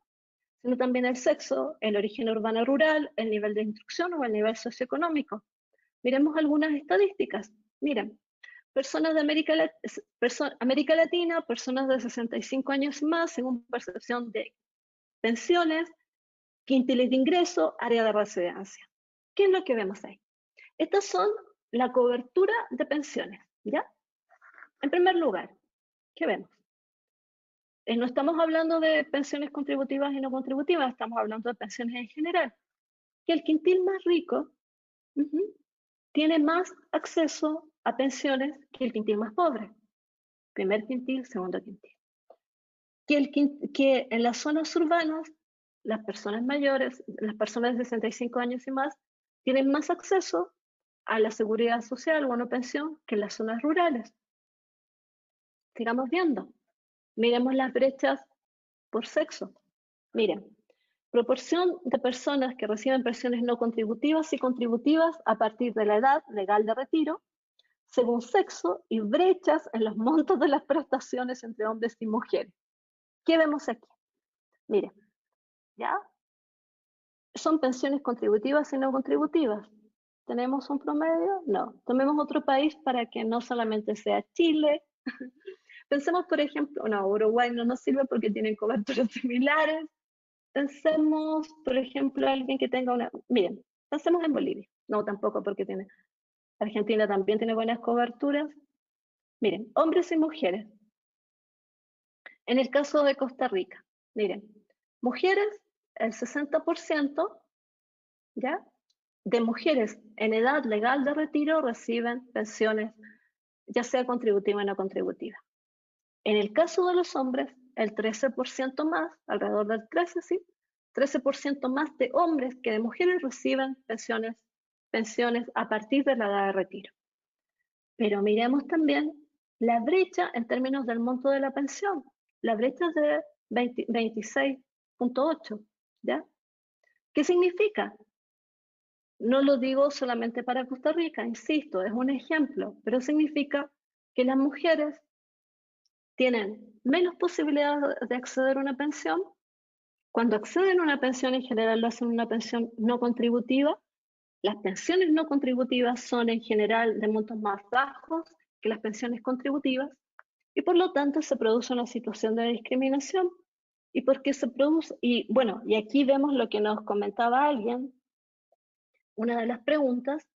sino también el sexo, el origen urbano rural, el nivel de instrucción o el nivel socioeconómico. Miremos algunas estadísticas. Miren, personas de América Latina, personas de 65 años y más, según percepción de pensiones, quintiles de ingreso, área de residencia. ¿Qué es lo que vemos ahí? Estas son la cobertura de pensiones, ¿ya? En primer lugar, ¿qué vemos? No estamos hablando de pensiones contributivas y no contributivas, estamos hablando de pensiones en general. Que el quintil más rico tiene más acceso a pensiones que el quintil más pobre. Primer quintil, segundo quintil. Que en las zonas urbanas, las personas mayores, las personas de 65 años y más, tienen más acceso a la seguridad social o una pensión que en las zonas rurales. Sigamos viendo. Miremos las brechas por sexo. Miren, proporción de personas que reciben pensiones no contributivas y contributivas a partir de la edad legal de retiro, según sexo, y brechas en los montos de las prestaciones entre hombres y mujeres. ¿Qué vemos aquí? Miren, ¿ya? ¿Son pensiones contributivas y no contributivas? ¿Tenemos un promedio? No. Tomemos otro país para que no solamente sea Chile. Pensemos, por ejemplo, no, Uruguay no nos sirve porque tienen coberturas similares. Pensemos, por ejemplo, alguien que tenga una... Miren, pensemos en Bolivia. No, tampoco porque tiene... Argentina también tiene buenas coberturas. Miren, hombres y mujeres. En el caso de Costa Rica, miren, mujeres, el 60%, ¿ya? De mujeres en edad legal de retiro reciben pensiones, ya sea contributiva o no contributiva. En el caso de los hombres, el 13% más, alrededor del 13%, sí, 13% más de hombres que de mujeres reciben pensiones a partir de la edad de retiro. Pero miremos también la brecha en términos del monto de la pensión. La brecha es de 26.8, ¿ya? ¿Qué significa? No lo digo solamente para Costa Rica, insisto, es un ejemplo, pero significa que las mujeres tienen menos posibilidades de acceder a una pensión. Cuando acceden a una pensión, en general lo hacen una pensión no contributiva. Las pensiones no contributivas son en general de montos más bajos que las pensiones contributivas y por lo tanto se produce una situación de discriminación. ¿Y por qué se produce? Y bueno, y aquí vemos lo que nos comentaba alguien. Una de las preguntas,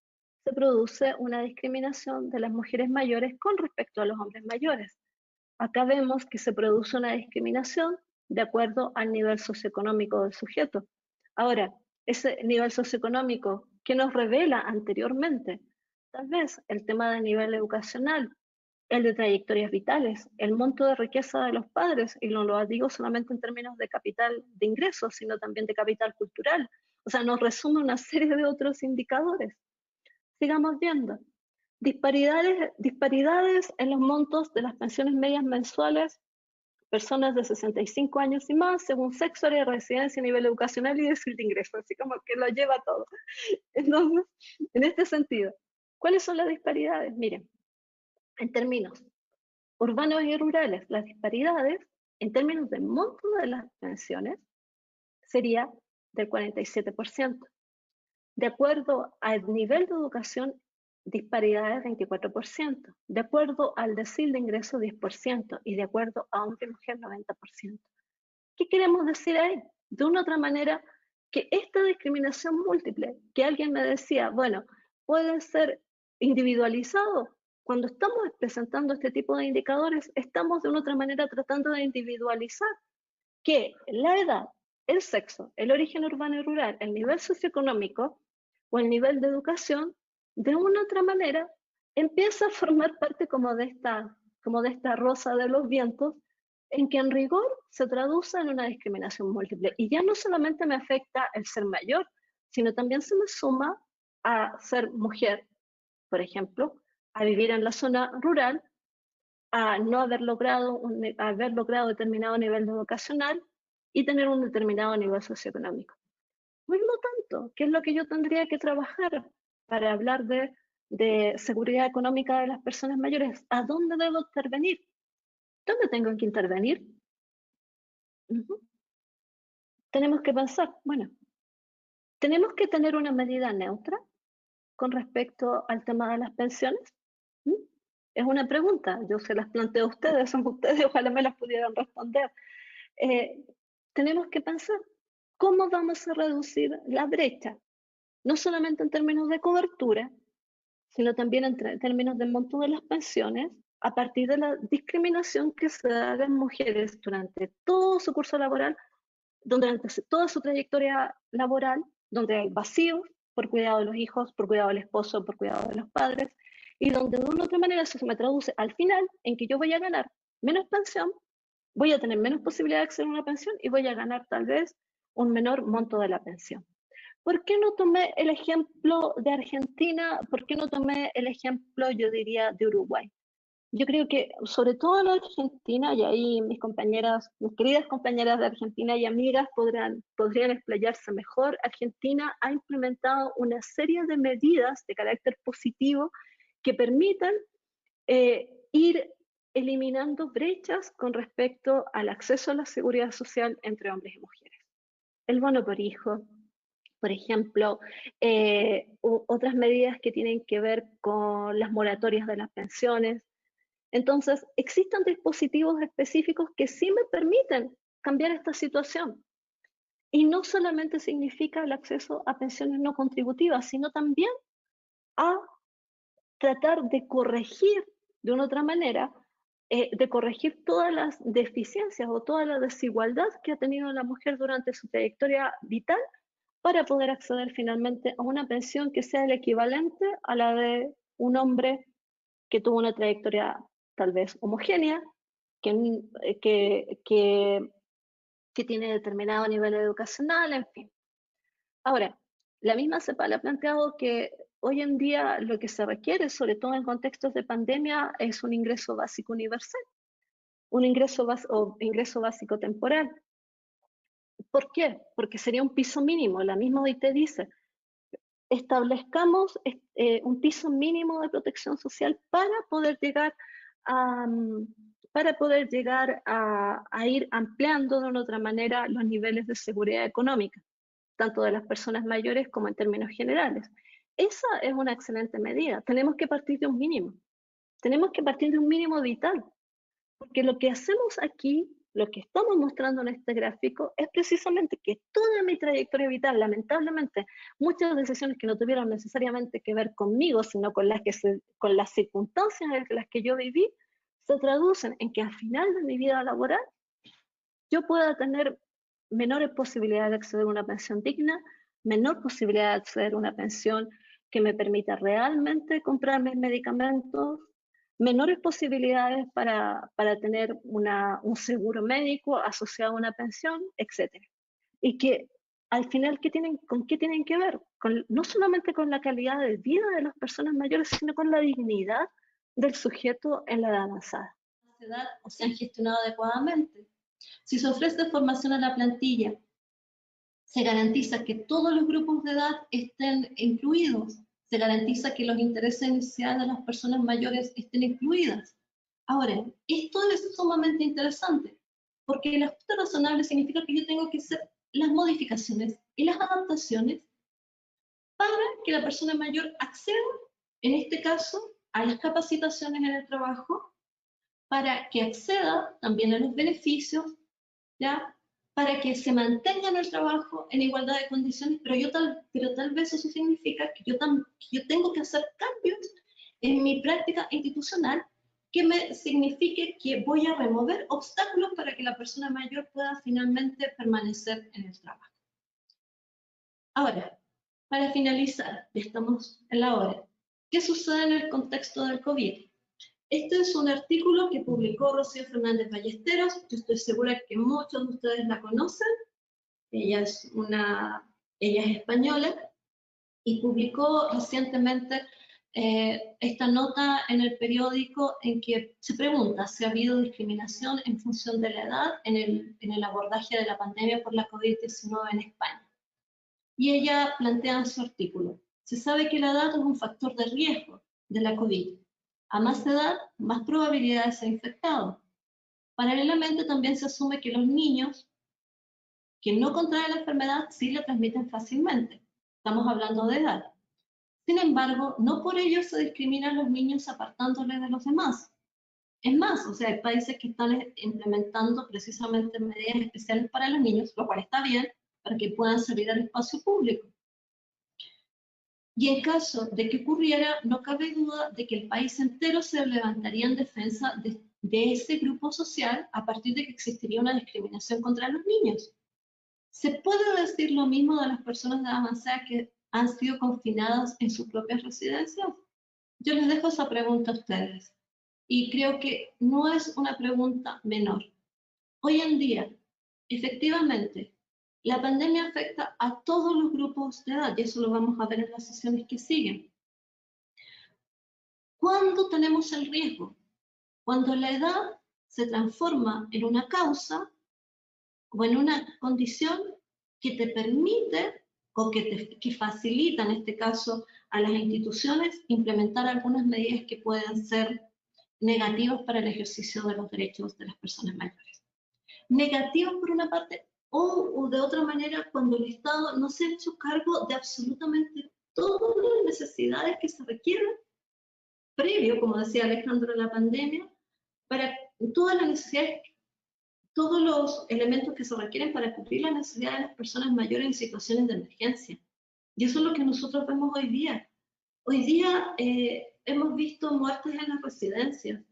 se produce una discriminación de las mujeres mayores con respecto a los hombres mayores. Acá vemos que se produce una discriminación de acuerdo al nivel socioeconómico del sujeto. Ahora, ese nivel socioeconómico, ¿qué nos revela anteriormente? Tal vez el tema del nivel educacional, el de trayectorias vitales, el monto de riqueza de los padres, y no lo digo solamente en términos de capital de ingresos, sino también de capital cultural. O sea, nos resume una serie de otros indicadores. Sigamos viendo. Disparidades en los montos de las pensiones medias mensuales, personas de 65 años y más, según sexo, área de residencia, nivel educacional y decir de ingreso, así como que lo lleva todo. Entonces, en este sentido, ¿cuáles son las disparidades? Miren, en términos urbanos y rurales, las disparidades, en términos de monto de las pensiones, sería del 47%. De acuerdo al nivel de educación, disparidades 24%, de acuerdo al decil de ingreso 10% y de acuerdo a hombre y mujer 90%. ¿Qué queremos decir ahí? De una otra manera, que esta discriminación múltiple, que alguien me decía, bueno, puede ser individualizado. Cuando estamos presentando este tipo de indicadores, estamos de una otra manera tratando de individualizar que la edad, el sexo, el origen urbano y rural, el nivel socioeconómico o el nivel de educación, de una u otra manera, empieza a formar parte como de esta rosa de los vientos, en que en rigor se traduce en una discriminación múltiple. Y ya no solamente me afecta el ser mayor, sino también se me suma a ser mujer, por ejemplo, a vivir en la zona rural, a no haber logrado determinado nivel educacional y tener un determinado nivel socioeconómico. Por lo tanto, ¿qué es lo que yo tendría que trabajar para hablar de seguridad económica de las personas mayores? ¿A dónde debo intervenir? ¿Dónde tengo que intervenir? Tenemos que pensar, bueno, ¿tenemos que tener una medida neutra con respecto al tema de las pensiones? Es una pregunta, yo se las planteo a ustedes, son ustedes, ojalá me las pudieran responder. Tenemos que pensar, ¿cómo vamos a reducir la brecha? No solamente en términos de cobertura, sino también en términos del monto de las pensiones, a partir de la discriminación que se da en mujeres durante todo su curso laboral, durante toda su trayectoria laboral, donde hay vacíos por cuidado de los hijos, por cuidado del esposo, por cuidado de los padres, y donde de una u otra manera eso se me traduce al final en que yo voy a ganar menos pensión, voy a tener menos posibilidad de acceder a una pensión y voy a ganar tal vez un menor monto de la pensión. ¿Por qué no tomé el ejemplo de Argentina? ¿Por qué no tomé el ejemplo, yo diría, de Uruguay? Yo creo que sobre todo en Argentina, y ahí mis compañeras, mis queridas compañeras de Argentina y amigas podrían explayarse mejor. Argentina ha implementado una serie de medidas de carácter positivo que permitan ir eliminando brechas con respecto al acceso a la seguridad social entre hombres y mujeres. El bono por hijo, por ejemplo, otras medidas que tienen que ver con las moratorias de las pensiones. Entonces, existen dispositivos específicos que sí me permiten cambiar esta situación. Y no solamente significa el acceso a pensiones no contributivas, sino también a tratar de corregir de una otra manera, de corregir todas las deficiencias o toda la desigualdad que ha tenido la mujer durante su trayectoria vital para poder acceder finalmente a una pensión que sea el equivalente a la de un hombre que tuvo una trayectoria tal vez homogénea, que tiene determinado nivel educacional, en fin. Ahora, la misma CEPAL ha planteado que hoy en día lo que se requiere, sobre todo en contextos de pandemia, es un ingreso básico universal, un ingreso básico temporal. ¿Por qué? Porque sería un piso mínimo. La misma OIT dice, establezcamos un piso mínimo de protección social para poder llegar a ir ampliando de una otra manera los niveles de seguridad económica, tanto de las personas mayores como en términos generales. Esa es una excelente medida. Tenemos que partir de un mínimo. Tenemos que partir de un mínimo vital, porque lo que hacemos aquí, lo que estamos mostrando en este gráfico, es precisamente que toda mi trayectoria vital, lamentablemente, muchas decisiones que no tuvieron necesariamente que ver conmigo, sino con las circunstancias en las que yo viví, se traducen en que al final de mi vida laboral yo pueda tener menores posibilidades de acceder a una pensión digna, menor posibilidad de acceder a una pensión que me permita realmente comprar mis medicamentos, menores posibilidades para tener un seguro médico asociado a una pensión, etc. Y que al final, ¿con qué tienen que ver? No solamente con la calidad de vida de las personas mayores, sino con la dignidad del sujeto en la edad avanzada. O se han gestionado adecuadamente. Si se ofrece formación a la plantilla, se garantiza que todos los grupos de edad estén incluidos, se garantiza que los intereses iniciales de las personas mayores estén incluidas. Ahora, esto es sumamente interesante, porque el ajuste razonable significa que yo tengo que hacer las modificaciones y las adaptaciones para que la persona mayor acceda, en este caso, a las capacitaciones en el trabajo, para que acceda también a los beneficios, ¿ya? Para que se mantenga en el trabajo en igualdad de condiciones, pero tal vez eso significa que yo tengo que hacer cambios en mi práctica institucional que me signifique que voy a remover obstáculos para que la persona mayor pueda finalmente permanecer en el trabajo. Ahora, para finalizar, estamos en la hora. ¿Qué sucede en el contexto del COVID? Este es un artículo que publicó Rocío Fernández Ballesteros. Yo estoy segura que muchos de ustedes la conocen. Ella es española y publicó recientemente esta nota en el periódico en que se pregunta si ha habido discriminación en función de la edad en el abordaje de la pandemia por la COVID-19 en España. Y ella plantea en su artículo, se sabe que la edad es un factor de riesgo de la COVID. A más edad, más probabilidad de ser infectado. Paralelamente, también se asume que los niños que no contraen la enfermedad sí la transmiten fácilmente. Estamos hablando de edad. Sin embargo, no por ello se discriminan a los niños apartándoles de los demás. Es más, o sea, hay países que están implementando precisamente medidas especiales para los niños, lo cual está bien, para que puedan salir al espacio público. Y en caso de que ocurriera, no cabe duda de que el país entero se levantaría en defensa de ese grupo social a partir de que existiría una discriminación contra los niños. ¿Se puede decir lo mismo de las personas de edad avanzada que han sido confinadas en sus propias residencias? Yo les dejo esa pregunta a ustedes. Y creo que no es una pregunta menor. Hoy en día, efectivamente, La pandemia afecta a todos los grupos de edad y eso lo vamos a ver en las sesiones que siguen. ¿Cuándo tenemos el riesgo? Cuando la edad se transforma en una causa o en una condición que te permite o que facilita, en este caso, a las instituciones implementar algunas medidas que pueden ser negativas para el ejercicio de los derechos de las personas mayores. Negativas por una parte o de otra manera cuando el Estado no se ha hecho cargo de absolutamente todas las necesidades que se requieren previo, como decía Alejandro, a la pandemia, para todas las necesidades, todos los elementos que se requieren para cubrir las necesidades de las personas mayores en situaciones de emergencia. Y eso es lo que nosotros vemos hoy día. Hoy día hemos visto muertes en las residencias,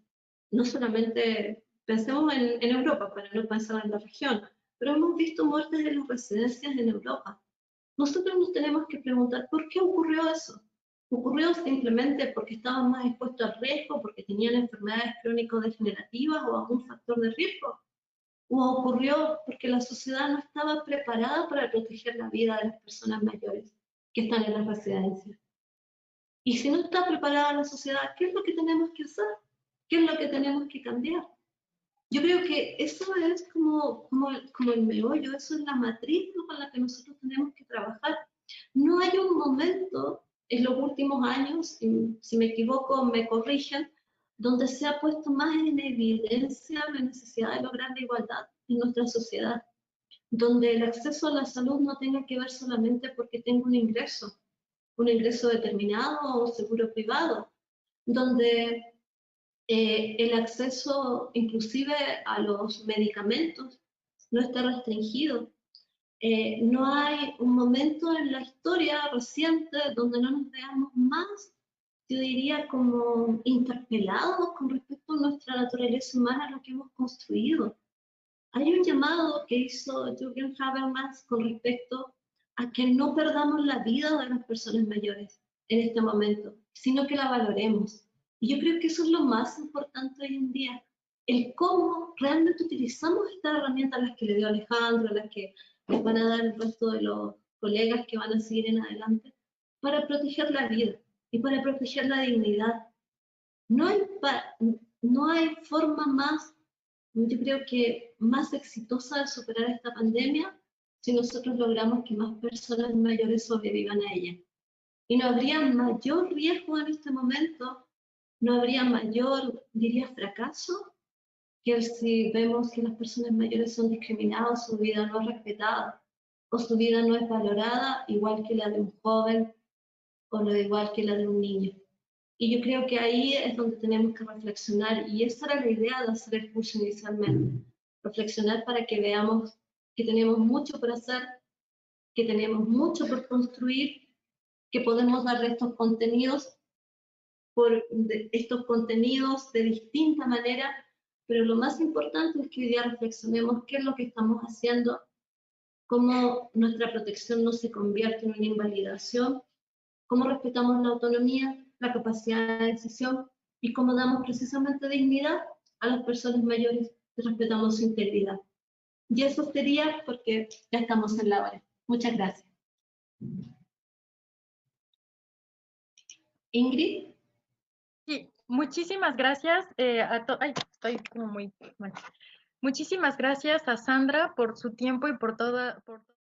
no solamente pensemos en Europa, para no pensar en la región, pero hemos visto muertes en las residencias en Europa. Nosotros nos tenemos que preguntar, ¿por qué ocurrió eso? ¿Ocurrió simplemente porque estaban más expuestos al riesgo, porque tenían enfermedades crónico-degenerativas o algún factor de riesgo? ¿O ocurrió porque la sociedad no estaba preparada para proteger la vida de las personas mayores que están en las residencias? Y si no está preparada la sociedad, ¿qué es lo que tenemos que hacer? ¿Qué es lo que tenemos que cambiar? Yo creo que eso es como el meollo, eso es la matriz con la que nosotros tenemos que trabajar. No hay un momento en los últimos años, si me equivoco me corrigen, donde se ha puesto más en evidencia la necesidad de lograr la igualdad en nuestra sociedad, donde el acceso a la salud no tenga que ver solamente porque tengo un ingreso determinado o un seguro privado, donde el acceso inclusive a los medicamentos no está restringido. No hay un momento en la historia reciente donde no nos veamos más, yo diría, como interpelados con respecto a nuestra naturaleza humana, lo que hemos construido. Hay un llamado que hizo Jürgen Habermas con respecto a que no perdamos la vida de las personas mayores en este momento, sino que la valoremos. Y yo creo que eso es lo más importante hoy en día, el cómo realmente utilizamos estas herramientas, las que le dio Alejandro, las que les van a dar el resto de los colegas que van a seguir en adelante, para proteger la vida y para proteger la dignidad. No hay forma más, yo creo que más exitosa de superar esta pandemia si nosotros logramos que más personas mayores sobrevivan a ella. Y no habría mayor riesgo en este momento, no habría mayor, diría, fracaso, que si vemos que las personas mayores son discriminadas, su vida no es respetada, o su vida no es valorada, igual que la de un joven, o lo igual que la de un niño. Y yo creo que ahí es donde tenemos que reflexionar, y esa era la idea de hacer el curso inicialmente, reflexionar para que veamos que tenemos mucho por hacer, que tenemos mucho por construir, que podemos darle estos contenidos de distinta manera, pero lo más importante es que hoy día reflexionemos qué es lo que estamos haciendo, cómo nuestra protección no se convierte en una invalidación, cómo respetamos la autonomía, la capacidad de decisión y cómo damos precisamente dignidad a las personas mayores y respetamos su integridad. Y eso sería porque ya estamos en la hora. Muchas gracias. Ingrid. Sí, muchísimas gracias ay, estoy como muy mal. Muchísimas gracias a Sandra por su tiempo y por toda